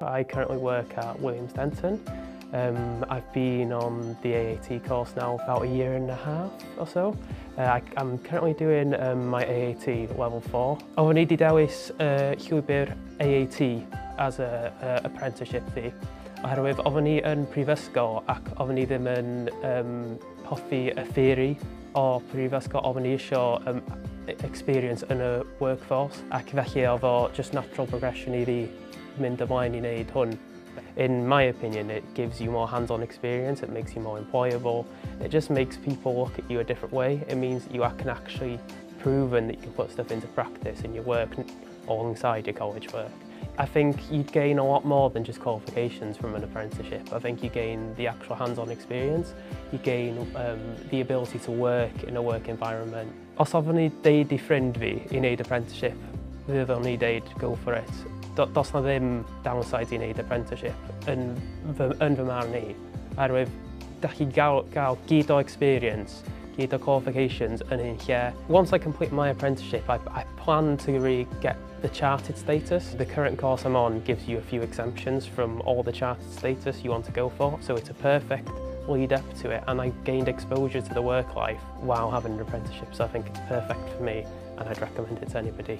I currently work at Denton Ltd. I've been on the AAT course now about a year and a half or so. I'm currently doing my AAT level 4. Oedden ni wedi dewis llwybr AAT as a apprenticeship fi. Oherwydd oedden ni yn prifysgol ac oedden ni ddim yn hoffi y theori o prifysgol, oedden ni isio experience yn y workforce ac felly oedd o just natural progression i fi mynd ymlaen i wneud hwn. In my opinion, it gives you more hands-on experience, it makes you more employable, it just makes people look at you a different way. It means that you can actually proven that you can put stuff into practice in your work alongside your college work. I think you'd gain a lot more than just qualifications from an apprenticeship. I think you gain the actual hands-on experience, you gain the ability to work in a work environment. Os oedden ni deud I ffrind fi I wneud apprenticeship, fyddwn ni deud go for it. Does na ddim downside I wneud apprenticeship yn fy marn I. Oherwydd, da chi gael gyd o experience, gyd o qualifications yn un lle. Once I complete my apprenticeship, I plan to really get the chartered status. The current course I'm on gives you a few exemptions from all the chartered status you want to go for, so it's a perfect lead up to it, and I gained exposure to the work life while having an apprenticeship, so I think it's perfect for me and I'd recommend it to anybody.